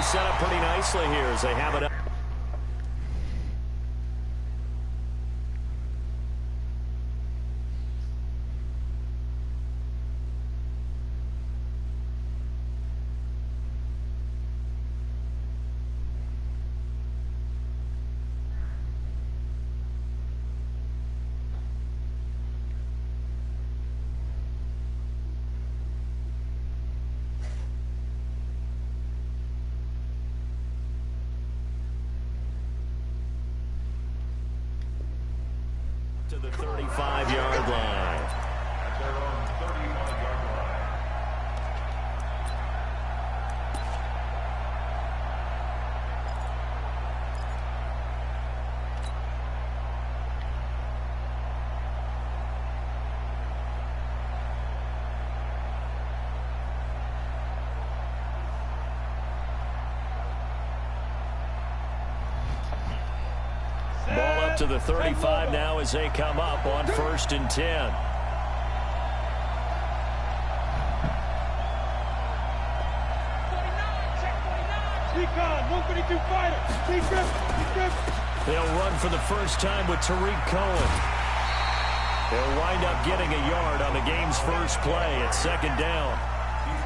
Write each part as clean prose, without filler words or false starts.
set up pretty nicely here as they have it up. To the 35-yard line. At their own 35-yard line. Ball up to the 35 now as they come up on 1st and 10. They'll run for the first time with Tariq Cohen. They'll wind up getting a yard on the game's first play at 2nd down.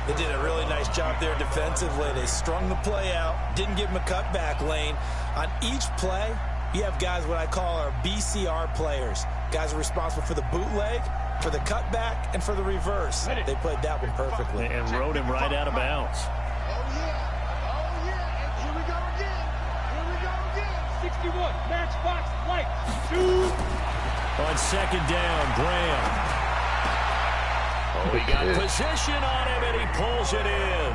They did a really nice job there defensively. They strung the play out, didn't give him a cutback lane. On each play, you have guys what I call our BCR players. Guys are responsible for the bootleg, for the cutback, and for the reverse. They played that one perfectly. And rode him right out of bounds. Oh, yeah. Oh, yeah. And here we go again. Here we go again. 61. Matchbox light. 2. On 2nd down, Graham. Oh, he got position on him, and he pulls it in.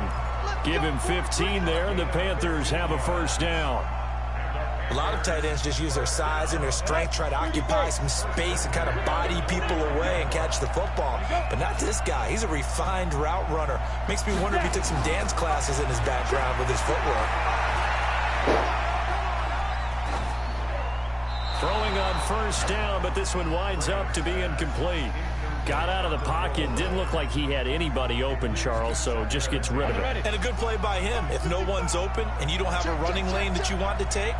Give him 15 there, and the Panthers have a first down. A lot of tight ends just use their size and their strength, try to occupy some space and kind of body people away and catch the football. But not this guy. He's a refined route runner. Makes me wonder if he took some dance classes in his background with his footwork. Throwing on 1st down, but this one winds up to be incomplete. Got out of the pocket. Didn't look like he had anybody open, Charles, so just gets rid of it. And a good play by him. If no one's open and you don't have a running lane that you want to take,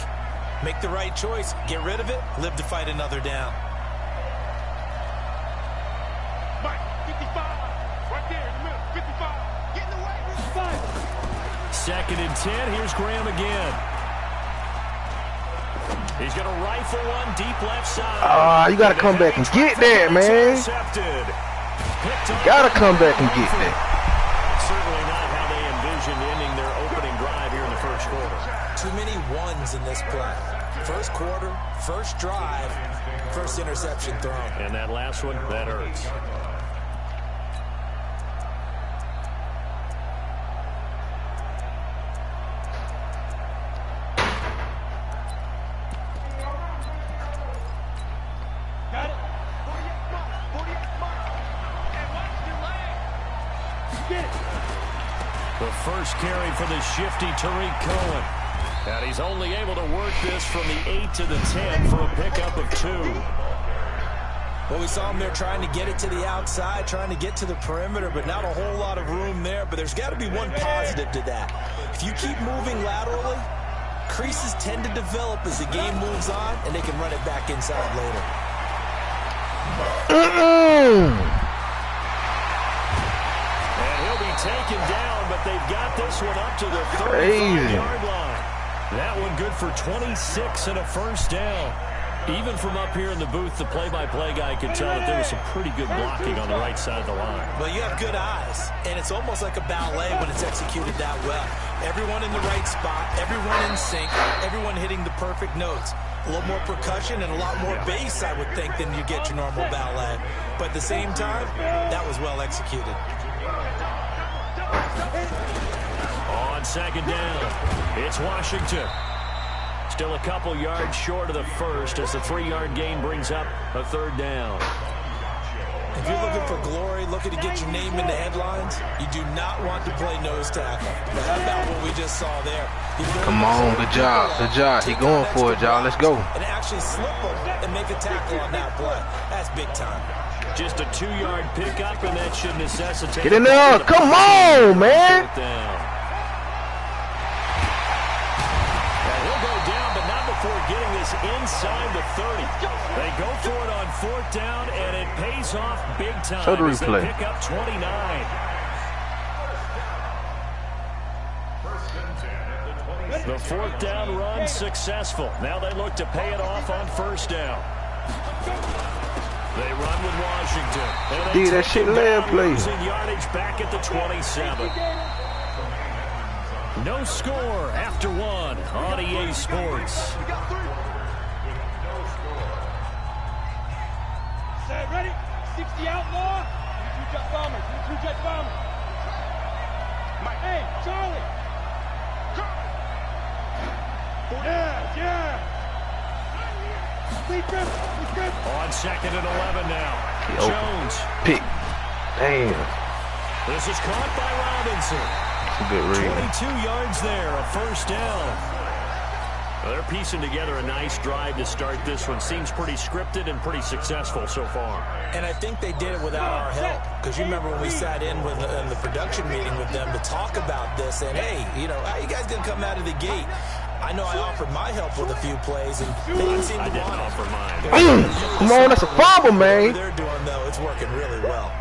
make the right choice. Get rid of it. Live to fight another down. Mike, 55. Right there in the middle. 55. Get in the way. 5. 2nd and 10. Here's Graham again. He's going to rifle one deep left side. You got to come back and get that, man. You got to come back and get that. Certainly not how they envisioned ending their opening drive here in the 1st quarter. Too many ones in this play. 1st quarter, 1st drive, 1st interception thrown. And that last one, that hurts. Got it. 48 mark. And watch your leg. Get it. The first carry for the shifty Tariq Cohen. And he's only able to work this from the 8 to the 10 for a pickup of 2. Well, we saw him there trying to get it to the outside, trying to get to the perimeter, but not a whole lot of room there. But there's got to be one positive to that. If you keep moving laterally, creases tend to develop as the game moves on, and they can run it back inside later. And he'll be taken down, but they've got this one up to the 35-yard line. That one good for 26 and a first down. Even from up here in the booth, the play-by-play guy could tell that there was some pretty good blocking on the right side of the line. Well, you have good eyes, and it's almost like a ballet when it's executed that well. Everyone in the right spot, everyone in sync, everyone hitting the perfect notes. A little more percussion and a lot more bass, I would think, than you get your normal ballet. But at the same time, that was well executed. On 2nd down, it's Washington. Still a couple yards short of the first as the 3-yard gain brings up a 3rd down. If you're looking for glory, looking to get your name in the headlines, you do not want to play nose tackle. But how about what we just saw there? Come on, good job, good job. He going for it, y'all. Let's go. And actually slip him and make a tackle on that play. That's big time. Just a 2-yard pickup, and that should necessitate. Get in there. Come on, man. inside the 30. They go for it on 4th down, and it pays off big time. So the as they replay. pick up 29. The 4th down run successful. Now they look to pay it off on 1st down. They run with Washington. Dude, that shit lab play. Losing yardage back at the 27. No score after 1 on EA Sports. Set, ready? 60 outlaw. You 2 jet bombers. You 2 jet bombers. Hey, Charlie. Yeah. On 2nd and 11 now. Jones. Pick. Damn. This is caught by Robinson. That's a good read. 22 yards there, a 1st down. Well, they're piecing together a nice drive to start this one. Seems pretty scripted and pretty successful so far. And I think they did it without our help. Because you remember when we sat in the production meeting with them to talk about this. And, hey, you know, how you guys going to come out of the gate? I know I offered my help with a few plays, and they didn't seem to want it. Offer mine. Come on, that's a fumble, man. What they're doing, though, it's working really well.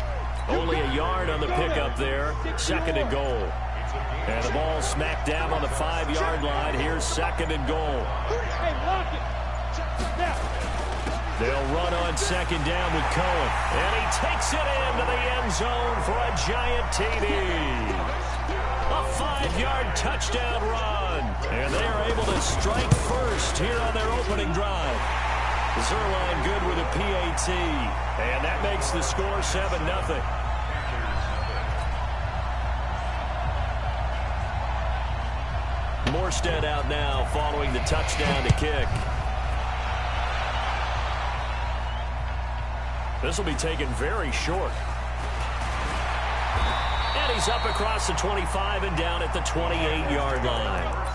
Only a yard on the pickup there. 2nd and goal. And the ball smacked down on the 5-yard line. Here's 2nd and goal. They'll run on 2nd down with Cohen. And he takes it into the end zone for a giant TD. A 5-yard touchdown run. And they are able to strike first here on their opening drive. Zerline good with a PAT. And that makes the score 7-0. Morstead out now following the touchdown to kick. This will be taken very short. And he's up across the 25 and down at the 28-yard line.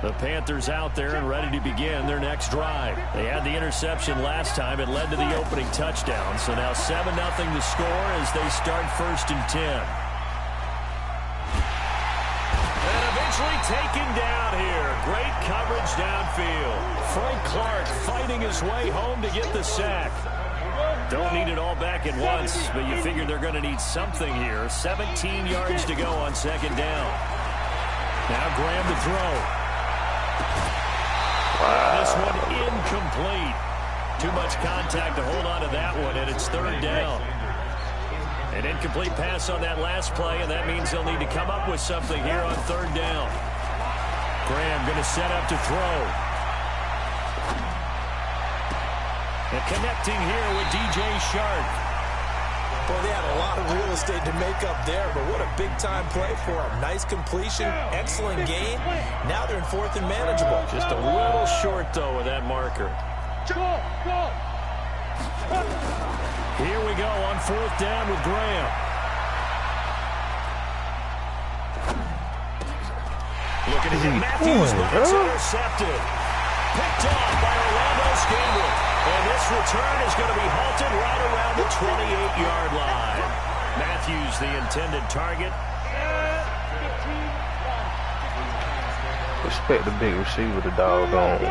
The Panthers out there and ready to begin their next drive. They had the interception last time. It led to the opening touchdown. So now 7-0 the score as they start 1st and 10. And eventually taken down here. Great coverage downfield. Frank Clark fighting his way home to get the sack. Don't need it all back at once, but you figure they're going to need something here. 17 yards to go on 2nd down. Now Graham to throw. This one incomplete. Too much contact to hold on to that one, and it's 3rd down. An incomplete pass on that last play, and that means they'll need to come up with something here on 3rd down. Graham going to set up to throw. And connecting here with DJ Sharp. Boy, they had a lot of real estate to make up there, but what a big-time play for them. Nice completion, excellent gain. Now they're in 4th and manageable. Just a little short, though, with that marker. Here we go on 4th down with Graham. Looking at Matthews, but it's intercepted. Picked off by Orlando Scandrick. And this return is going to be halted right around the 28-yard line. Matthews, the intended target. Respect the big receiver, the doggone.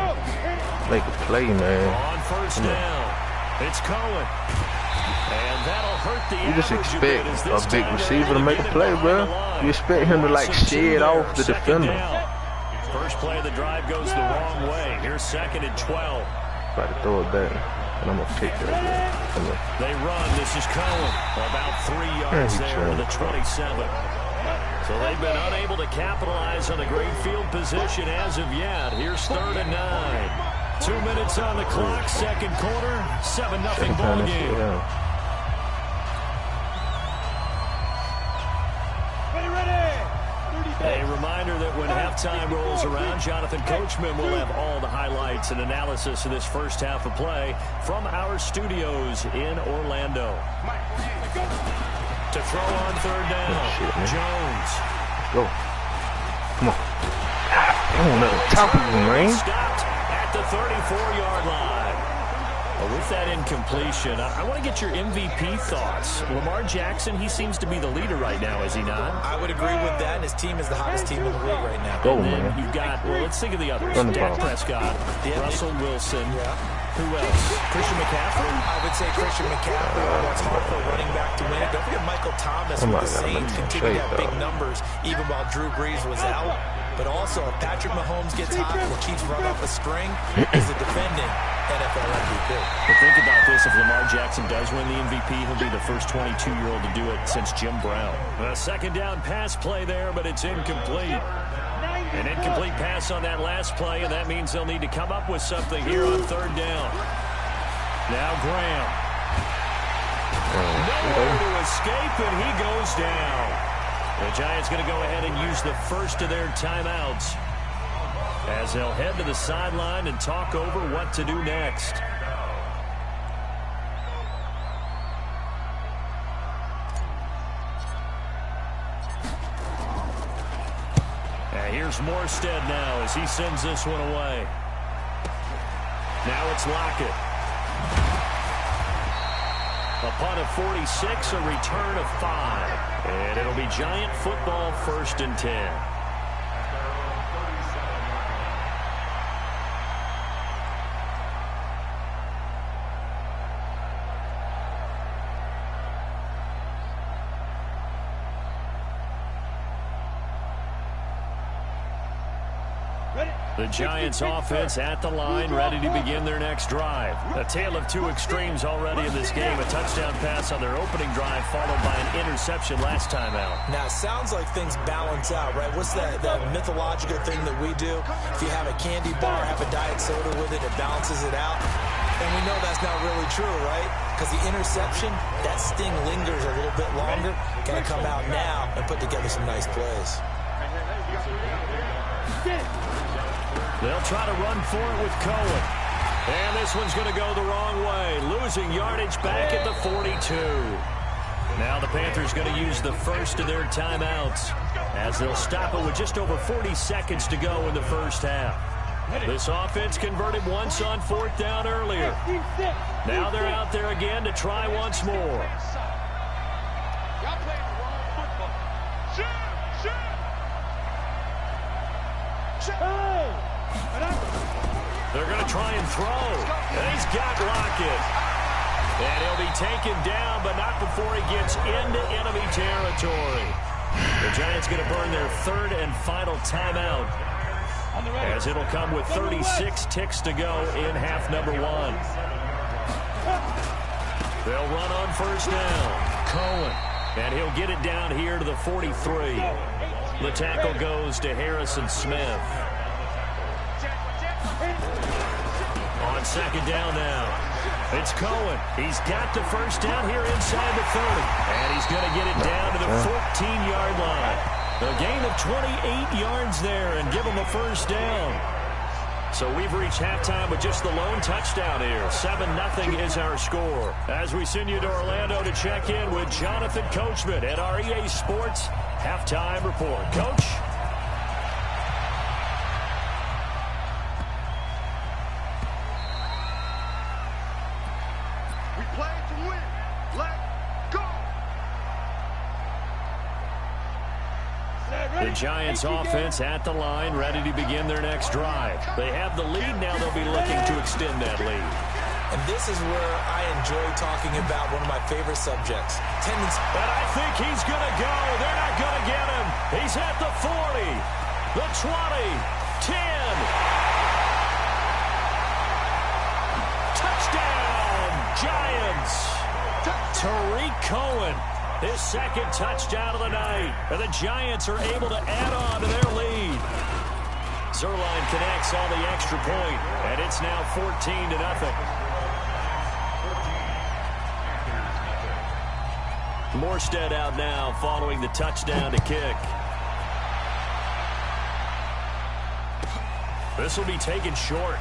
Make a play, man. On 1st down, it's Cohen. And that'll hurt the You just expect a big receiver to make a play, bro. You expect him to, like, shed off the defender. First play of the drive goes the wrong way. Here's 2nd and 12. About to throw it back, and I'm going to pick that. They run. This is Cohen. About 3 yards there to the 27. So they've been unable to capitalize on a great field position as of yet. Here's 3rd and 9. 2 minutes on the clock, 2nd quarter. 7-0 ball game. A reminder that when halftime rolls around, Jonathan Coachman will have all the highlights and analysis of this first half of play from our studios in Orlando. To throw on 3rd down, Jones. Go. Come on. Oh, no, top of him, man. Stopped at the 34-yard line. Well, with that incompletion, I want to get your MVP thoughts. Lamar Jackson, he seems to be the leader right now, is he not? I would agree with that, and his team is the hottest team in the league right now. Go, And then man. you've got, well, let's think of the others. Run the Dak ball. Prescott, Russell Wilson. Yeah. Who else? Christian McCaffrey? I would say Christian McCaffrey, although it's hard for a running back to win it. Don't forget Michael Thomas Oh with my the God, Saints let me continued to have trade, big though. numbers even while Drew Brees was out. But also, if Patrick Mahomes gets hot and the Chiefs run off a string, he's the defending NFL MVP. But think about this. If Lamar Jackson does win the MVP, he'll be the first 22-year-old to do it since Jim Brown. A second down pass play there, but it's incomplete. An incomplete pass on that last play, and that means they'll need to come up with something here on third down. Now Graham. Nowhere to escape, and he goes down. The Giants going to go ahead and use the first of their timeouts as they'll head to the sideline and talk over what to do next. And here's Morstead now as he sends this one away. Now it's Lockett. Upon a 46, a return of 5. And it'll be Giant football, 1st and 10. The Giants offense at the line, ready to begin their next drive. A tale of two extremes already in this game. A touchdown pass on their opening drive, followed by an interception last time out. Now, it sounds like things balance out, right? What's that mythological thing that we do? If you have a candy bar, have a diet soda with it, it balances it out. And we know that's not really true, right? Because the interception, that sting lingers a little bit longer. Got to come out now and put together some nice plays. They'll try to run for it with Cohen. And this one's going to go the wrong way. Losing yardage back at the 42. Now the Panthers going to use the first of their timeouts as they'll stop it with just over 40 seconds to go in the first half. This offense converted once on 4th down earlier. Now they're out there again to try once more. Y'all playing the wrong football. They're going to try and throw. And he's got Lockett. And he'll be taken down, but not before he gets into enemy territory. The Giants going to burn their 3rd and final timeout, as it'll come with 36 ticks to go in half number 1. They'll run on 1st down. Cohen. And he'll get it down here to the 43. The tackle goes to Harrison Smith. On 2nd down now. It's Cohen. He's got the 1st down here inside the 30. And he's going to get it down to the 14-yard line. A gain of 28 yards there and give him a 1st down. So we've reached halftime with just the lone touchdown here. 7-0 is our score. As we send you to Orlando to check in with Jonathan Coachman at our EA Sports Halftime Report. Coach? We play to win. Let go. The Giants offense at the line, ready to begin their next drive. They have the lead. Now they'll be looking to extend that lead. And this is where I enjoy talking about one of my favorite subjects. Tendency. But I think he's going to go. They're not going to get him. He's at the 40, the 20, 10. Touchdown, Giants. Tariq Cohen, his 2nd touchdown of the night. And the Giants are able to add on to their lead. Zerline connects on the extra point, and it's now 14-0. Morstead out now following the touchdown to kick. This will be taken short.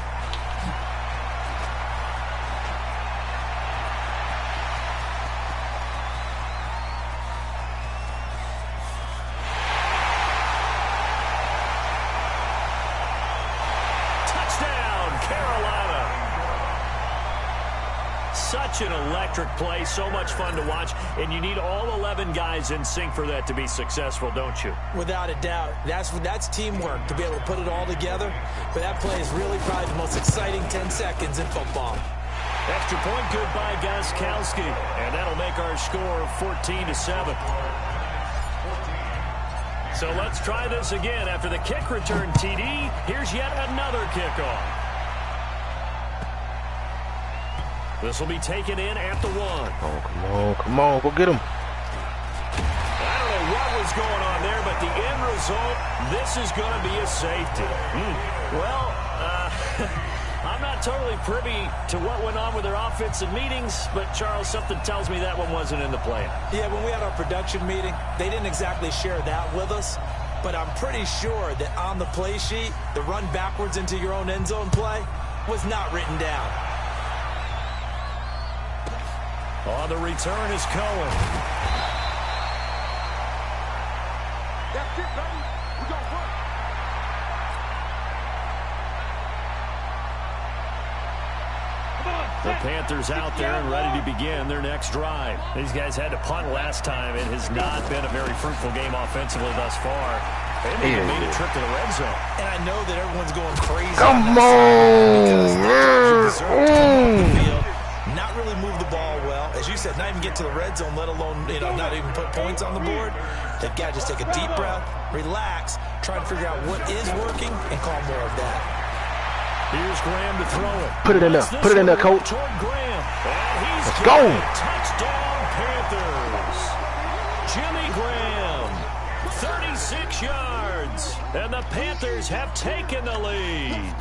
such an electric play, so much fun to watch, and you need all 11 guys in sync for that to be successful, don't you? Without a doubt. That's teamwork to be able to put it all together. But that play is really probably the most exciting 10 seconds in football. Extra point good by Gostkowski, and that'll make our score 14-7. So let's try this again. After the kick return TD, here's yet another kickoff. This will be taken in at the 1. Oh, come on, go get him. I don't know what was going on there, but the end result, this is going to be a safety. Well, I'm not totally privy to what went on with their offensive meetings, but Charles, something tells me that one wasn't in the plan. Yeah, when we had our production meeting, they didn't exactly share that with us, but I'm pretty sure that on the play sheet, the run backwards into your own end zone play was not written down. On the return is Cohen. That's it, baby. We gonna work. The Panthers out there and ready to begin their next drive. These guys had to punt last time. It has not been a very fruitful game offensively thus far. They even made a trip to the red zone. And I know that everyone's going crazy. Come on! Not really move the ball well. As you said, not even get to the red zone, let alone, not even put points on the board. They've got to just take a deep breath, relax, try and figure out what is working, and call more of that. Here's Graham to throw it. Put it in there. Put it in there, coach. Let's go. Touchdown, Panthers. Jimmy Graham, 36 yards. And the Panthers have taken the lead.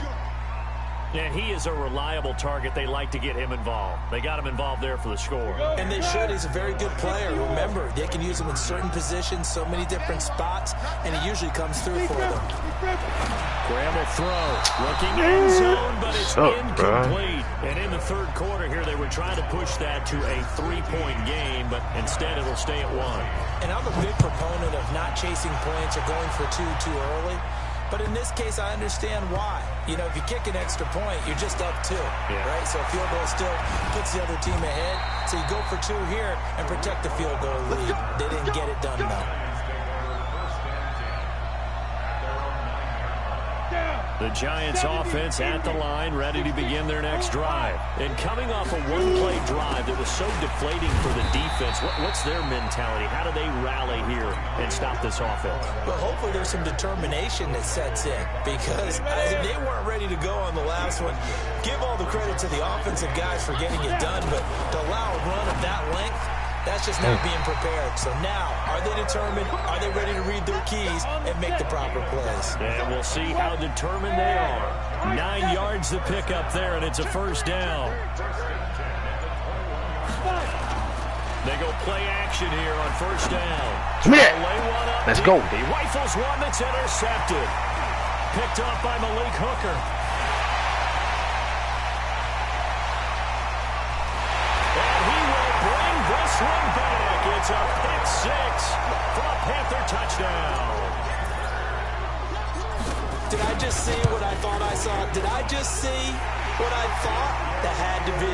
And he is a reliable target. They like to get him involved. They got him involved there for the score. And they should. He's a very good player. Remember, they can use him in certain positions, so many different spots, and he usually comes through for them. Graham will throw. Looking end zone, but it's incomplete. And in the third quarter here, they were trying to push that to a 3-point game, but instead it'll stay at 1. And I'm a big proponent of not chasing points or going for two too early. But in this case, I understand why. If you kick an extra point, you're just up 2, right? So a field goal still puts the other team ahead. So you go for 2 here and protect the field goal lead. They didn't get it done, though. The Giants offense at the line, ready to begin their next drive. And coming off a one-play drive that was so deflating for the defense, what's their mentality? How do they rally here and stop this offense? Well, hopefully there's some determination that sets in, because they weren't ready to go on the last one. Give all the credit to the offensive guys for getting it done, but to allow a run of that length, that's just not being prepared. So now, are they determined? Are they ready to read their keys and make the proper plays? And we'll see how determined they are. 9 yards to pick up there, and it's a first down. They go play action here on first down. Let's go. He rifles one that's intercepted. Picked up by Malik Hooker. This one back. It's a pick 6 for a Panther touchdown. Did I just see what I thought I saw? Did I just see what I thought? That had to be.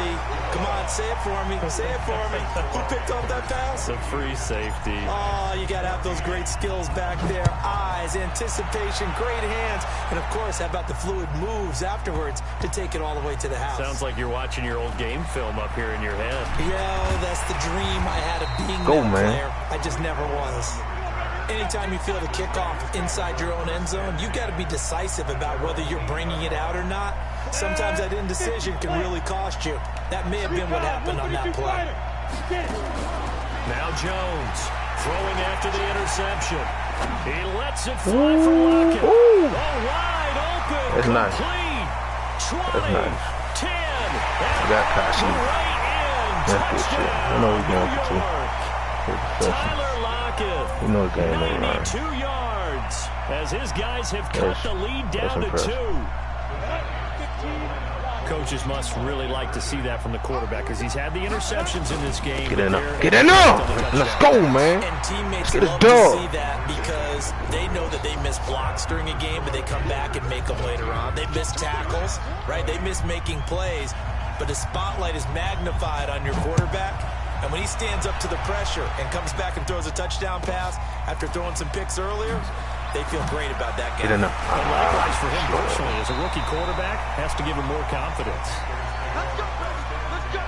Come on, say it for me. Say it for me. Who picked up that pass? The free safety. Oh, you got to have those great skills back there. Eyes, anticipation, great hands. And, of course, how about the fluid moves afterwards to take it all the way to the house? Sounds like you're watching your old game film up here in your head. Yeah, that's the dream I had of being that player. I just never was. Anytime you feel the kickoff inside your own end zone, you got to be decisive about whether you're bringing it out or not. Sometimes that indecision can really cost you. That may have been what happened on that play. Now Jones throwing after the interception. He lets it fly for Lockett. Oh, wide open. That's nice. Complete. 20, That's nice. 10. That passing. Right in. That's good shit. I know he's going for 2. Tyler Lockett. You know the game ain't right. 92 yards as his guys have cut the lead down to 2. Coaches must really like to see that from the quarterback because he's had the interceptions in this game. Get in there. Get in there. Let's go, man. And teammates Get love to see that because they know that they miss blocks during a game, but they come back and make them later on. They miss tackles, right? They miss making plays. but the spotlight is magnified on your quarterback. And when he stands up to the pressure and comes back and throws a touchdown pass after throwing some picks earlier, they feel great about that guy. And likewise for him personally, as a rookie quarterback, has to give him more confidence. Let's go, baby. Let's go.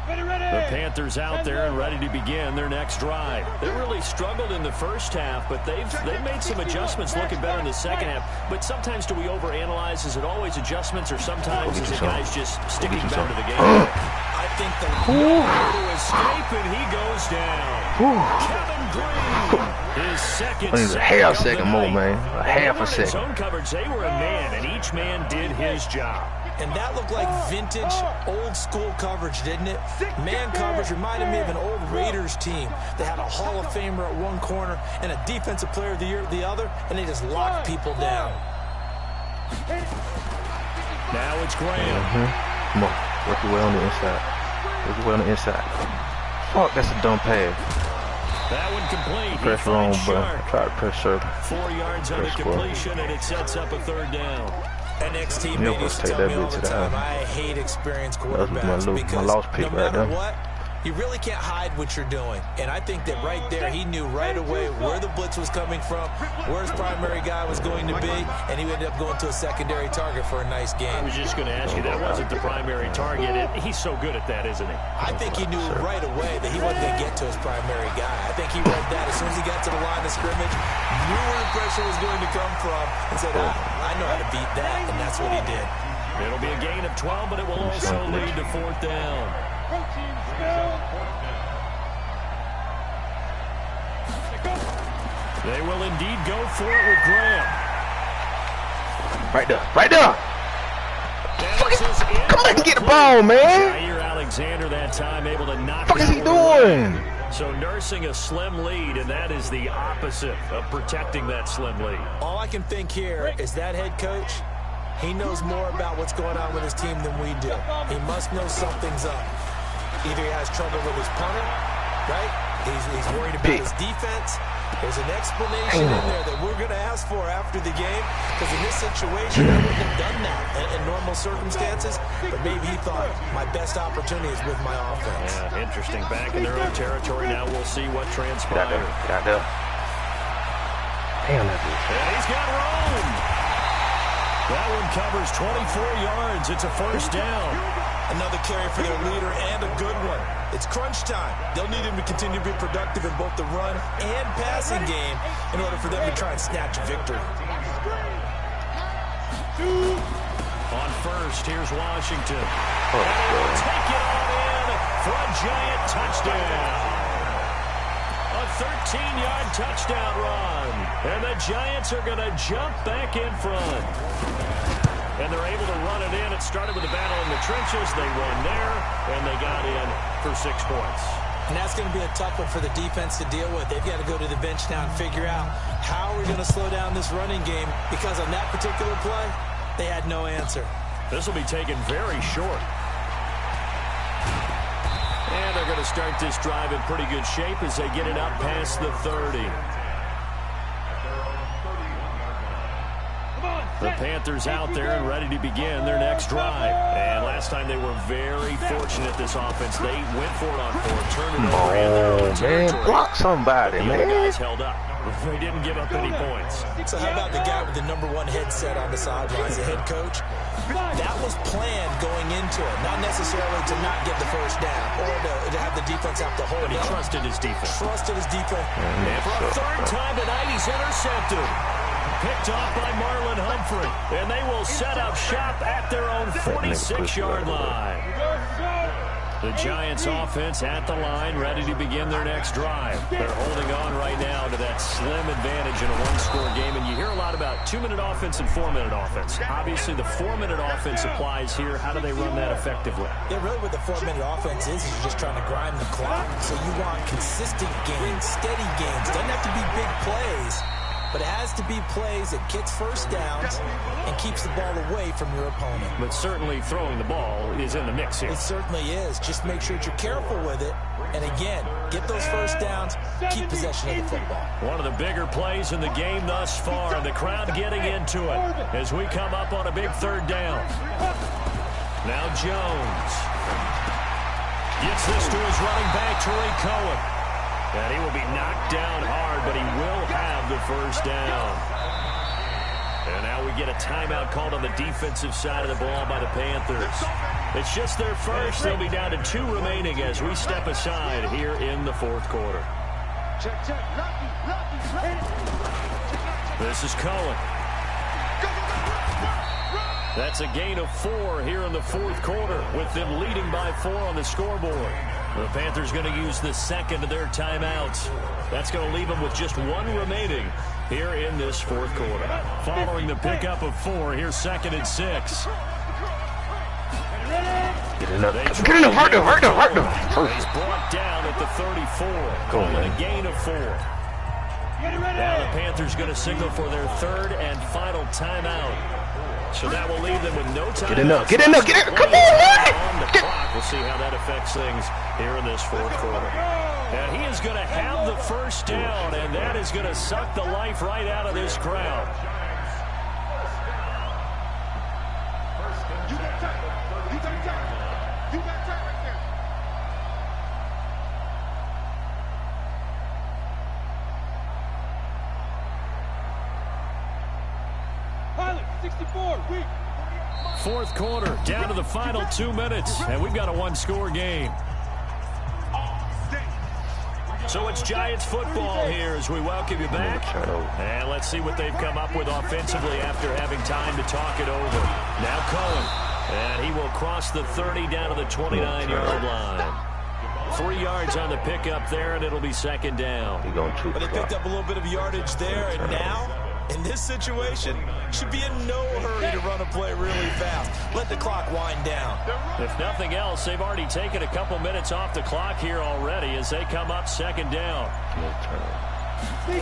The Panthers out there and ready to begin their next drive. They really struggled in the first half, but they've made some adjustments, looking better in the second half. But sometimes do we overanalyze? Is it always adjustments, or sometimes is it guys just sticking better to the game? I think the to escape, and he goes down. Kevin Green, his second. I need a half second more, man. A half a second. Zone coverage, they were a man, and each man did his job. And that looked like vintage, old-school coverage, didn't it? Man coverage reminded me of an old Raiders team. They had a Hall of Famer at one corner and a Defensive Player of the Year at the other, and they just locked people down. Now it's Graham. Come on, work your way on the inside. Work your way on the inside. Fuck, that's a dumb pass. That one complete. Press wrong, bro. Try to press circle. 4 yards on the completion, and it sets up a third down. An ex-teammate used to tell me all the time, I hate experienced quarterbacks because no matter what, you really can't hide what you're doing. And I think that right there, he knew right away where the blitz was coming from, where his primary guy was going to be, and he ended up going to a secondary target for a nice game. I was just going to ask you, that wasn't the primary target. He's so good at that, isn't he? I think he knew right away that he wasn't going to get to his primary guy. I think he read that as soon as he got to the line of scrimmage, knew where the pressure was going to come from, and said, I know how to beat that, and that's what he did. It'll be a gain of 12, but it will also lead to fourth down. They will indeed go for it with Graham. Right there. Right there. Come on and get the ball, man. Jair Alexander that time able to knock What the fuck is he doing? So nursing a slim lead, and that is the opposite of protecting that slim lead. All I can think here is that head coach, he knows more about what's going on with his team than we do. He must know something's up. Either he has trouble with his punter, right? He's worried about his defense. There's an explanation in there that we're going to ask for after the game, because in this situation, I wouldn't have done that in normal circumstances, but maybe he thought my best opportunity is with my offense. Yeah, interesting. Back in their own territory now. We'll see what transpires. Get out there. Damn, that dude. And he's got room. That one covers 24 yards. It's a first down. Another carry for their leader, and a good one. It's crunch time. They'll need him to continue to be productive in both the run and passing game in order for them to try and snatch a victory. On first, here's Washington. And they will take it on in for a giant touchdown. A 13-yard touchdown run. And the Giants are going to jump back in front. And they're able to run it in. It started with a battle in the trenches. They won there, and they got in for 6 points. And that's going to be a tough one for the defense to deal with. They've got to go to the bench now and figure out how we're going to slow down this running game, because on that particular play, they had no answer. This will be taken very short. And they're going to start this drive in pretty good shape as they get it up past the 30. The Panthers out there and ready to begin their next drive. And last time they were very fortunate, this offense. They went for it on 4th, turned it over in their own territory. Man, block somebody, The man. guys held up. They didn't give up any points. So how about the guy with the #1 headset on the sidelines, the head coach? That was planned going into it, not necessarily to not get the first down or to have the defense have to hold. But he trusted his defense. Trusted his defense. And for a 3rd time tonight, he's intercepted. Picked off by Marlon Humphrey. And they will set up shop at their own 46-yard line. The Giants offense at the line, ready to begin their next drive. They're holding on right now to that slim advantage in a one-score game. And you hear a lot about 2-minute offense and 4-minute offense. Obviously, the 4-minute offense applies here. How do they run that effectively? Yeah, really what the 4-minute offense is you're just trying to grind the clock. So you want consistent gains, steady gains. Doesn't have to be big plays. but it has to be plays that gets first downs and keeps the ball away from your opponent. But certainly throwing the ball is in the mix here. It certainly is. Just make sure that you're careful with it. And again, get those first downs, keep possession of the football. One of the bigger plays in the game thus far, and the crowd getting into it as we come up on a big third down. Now Jones gets this to his running back, Tariq Cohen. And he will be knocked down hard, but he will have the first down. And now we get a timeout called on the defensive side of the ball by the Panthers. It's just their first. They'll be down to 2 remaining as we step aside here in the fourth quarter. This is Cohen. That's a gain of 4 here in the fourth quarter, with them leading by 4 on the scoreboard. The Panthers going to use the second of their timeouts. That's going to leave them with just 1 remaining here in this fourth quarter. Following the pickup of 4, here's 2nd and 6. Get enough. Hurt them. He's brought down at the 34. Calling a gain of 4. Now the Panthers going to signal for their 3rd and final timeout. So that will leave them with no time. Get enough. Come on, man. We'll see how that affects things here in this fourth quarter. And he is going to have the first down, and that is going to suck the life right out of this crowd. You got time. You got time. You got time right there. Pilot, 64, weak. Fourth quarter, down to the final 2 minutes, and we've got a 1-score game. So it's Giants football here as we welcome you back. And let's see what they've come up with offensively after having time to talk it over. Now Cohen, and he will cross the 30 down to the 29-yard line. 3 yards on the pickup there, and it'll be 2nd down. But they picked up a little bit of yardage there, and now, in this situation, should be in no hurry to run a play really fast. Let the clock wind down. If nothing else, they've already taken a couple minutes off the clock here already as they come up 2nd down. A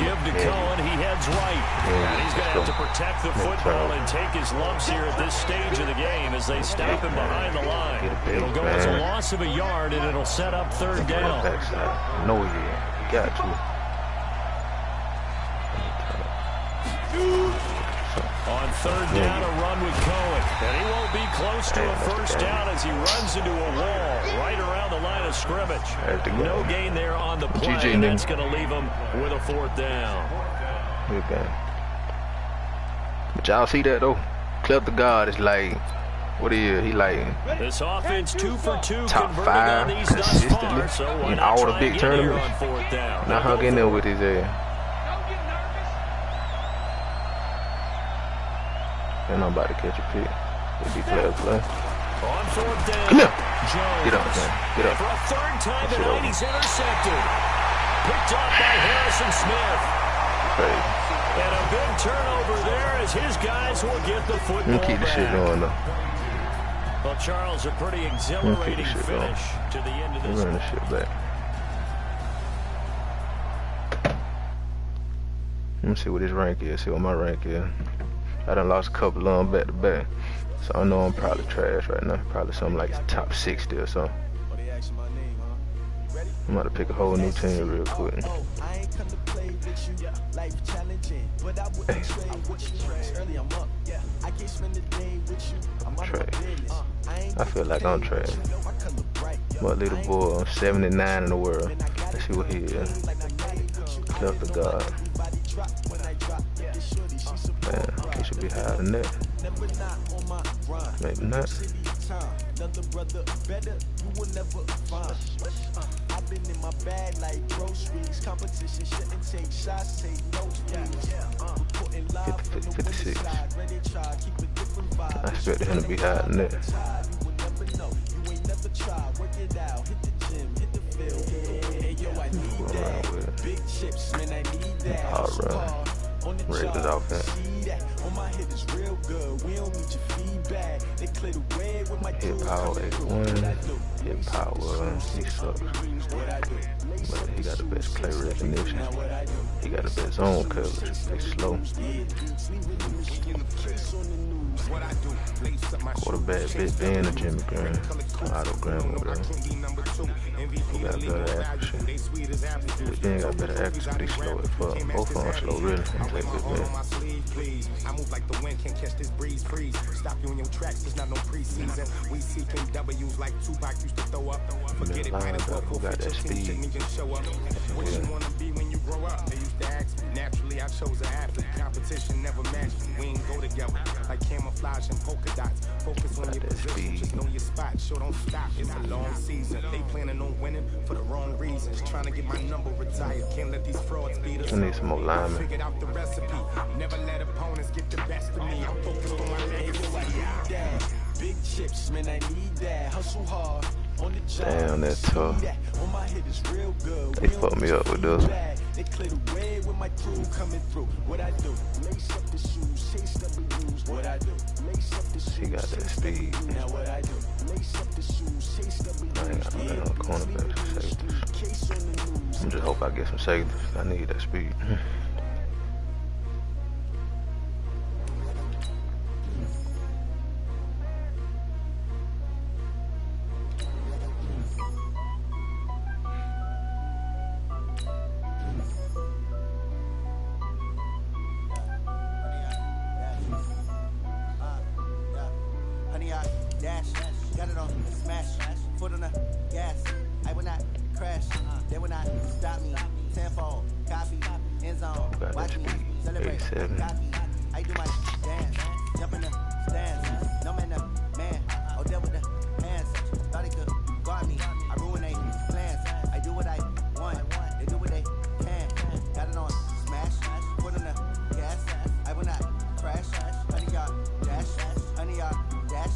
give to Cohen. He heads right. And he's going to have to protect the football and take his lumps here at this stage of the game as they stop him behind the line. It'll go as a loss of a yard, and it'll set up 3rd down. No, you got to. On 3rd down, a run with Cohen. And he won't be close to a first down as he runs into a wall right around the line of scrimmage. No gain there on the play, and that's going to leave him with a 4th down. Good game. But y'all see that, though? ClefTheGod is like, what is he like? This offense 2 for 2 top 5 consistently in all the big tournaments. Not hung in there with his ass. And I'm about to catch a pick. If he play. On 4th down. Come here. Jones. Get up, man. Get up. For a 3rd time tonight, he's intercepted. Picked up by Harrison Smith. Crazy. And a big turnover there as his guys will get the football keep the shit going, though. Well, Charles, a pretty exhilarating finish to the end of this. Run the shit back. Let me see what his rank is. See what my rank is. I done lost a couple of them back to back. So I know I'm probably trash right now. Probably something like top 60 or something. I'm about to pick a whole new team real quick. I'm trash. I feel like I'm trash. My little boy, I'm 79 in the world. Let's see what he is. ClefTheGod. Man, he should be higher than that. Maybe not. I've been in my bag like groceries. Competition shouldn't take shots, take notes. 56. I expected him to be higher than that. Big chips, man, I need that. Hard run. Ravens offense. Hit power 81. Hit power, he sucks. But he got the best play recognition. He got the best zone coverage. They slow. Quarterback, Big Ben or Jimmy Graham. Otto Graham over there. He got better accuracy. Big Ben got better accuracy, but he slow as fuck. Both of them slow, really. I take Big Ben. I move like the wind, can't catch this breeze, freeze. Stop you in your tracks, there's not no preseason. We seeking W's like Tupac used to throw up. Forget it, might as well go got that speed. What you wanna be when you grow up? They used to ask me. Naturally, I chose an athlete. Competition never matched me. We ain't go together like camouflage and polka dots. Focus on your position, just know your spot. Sure, don't stop. It's a long season. They planning on winning for the wrong reasons. Trying to get my number retired. Can't let these frauds beat us. I need some more linemen. Figured out the recipe. Never let opponents get the best of me. I'm focused on my legacy. Big chips, man, I need that. Hustle hard. Damn, that's tough. They fucked me up with this. They clear the way with my crew coming through. What I do? Lace up the shoes, chase W's. What I do? Lace up the shoes. He got that speed. Now what I do? Lace up the shoes, chase W's. I ain't got no damn cornerbacks or safeties. I'm just hope I get some safeties. I need that speed. Got it on smash, foot on the gas. I will not crash, they will not stop me. Tenfold, copy, end zone. Watch me celebrate, copy. I do my dance, jump in the stands. No man, the man, oh, deal with the hands. Thought he could guard me, I ruin they plans. I do what I want, they do what they can. Got it on smash, foot on the gas. I will not crash, 100 yard dash, 100 yard dash,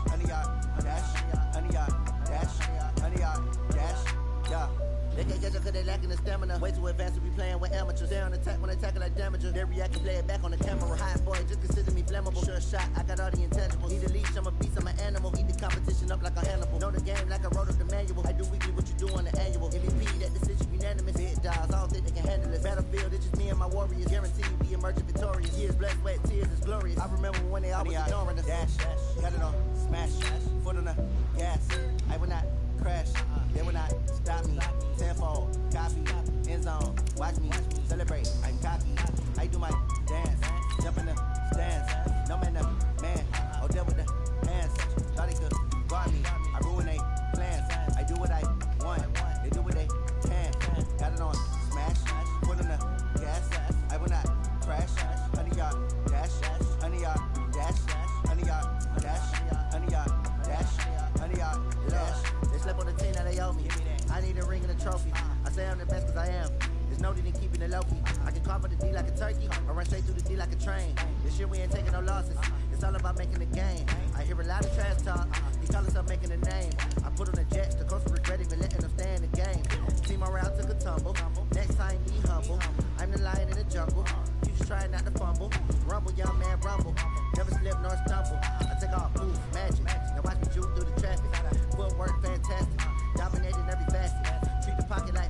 100 yard dash, 100 yard dash, 100 yard dash, yeah. They can't catch up cause they lacking the stamina. Way too advanced to be playing with amateurs. They on attack when they tackle like damager. They react and play it back on the camera. Hot boy, just consider me flammable. Sure shot, I got all the intangibles. Need a leash, I'm a beast, I'm an animal. Eat the competition up like a Hannibal. Know the game like I wrote up the manual. I do weekly what you do on the annual. MVP, that decision unanimous. Hit dials, I don't think they can handle this. Battlefield, it's just me and my warriors. Guarantee you be emerging victorious. Years, blood, sweat, tears, is glorious. I remember when they always ignoring us. Dash, got it on smash, foot on the gas. I will not crash, they will not stop me. Tenfold, copy, end zone. Watch me celebrate, I'm cocky. I do my dance, jump in the stands. No man, the man, oh, deal with the hands. Thought he could guard me, I ruin they plans. I do what I want, they do what they can. Got it on smash, foot on the gas. I will not crash, 100 yard dash, 100 yard dash, 100 yard dash, 100 yard dash, 100 yard dash. They slept on the team, now they owe me. I need a ring and a trophy. I say I'm the best cause I am. There's no need in keeping it low-key. I can carve the D like a turkey, or run straight through the D like a train. This year we ain't taking no losses. It's all about making the game. I hear a lot of trash talk. These callers up making a name. I put on the jets, the coach regret even letting them stay in the game. Team around took a tumble. Next time be humble. I'm the lion in the jungle. You just trying not to fumble. Rumble, young man, rumble. Never slip nor stumble. I take off moves, magic. Now watch me juke through the traffic. Footwork fantastic. Dominating every facet. Treat the pocket like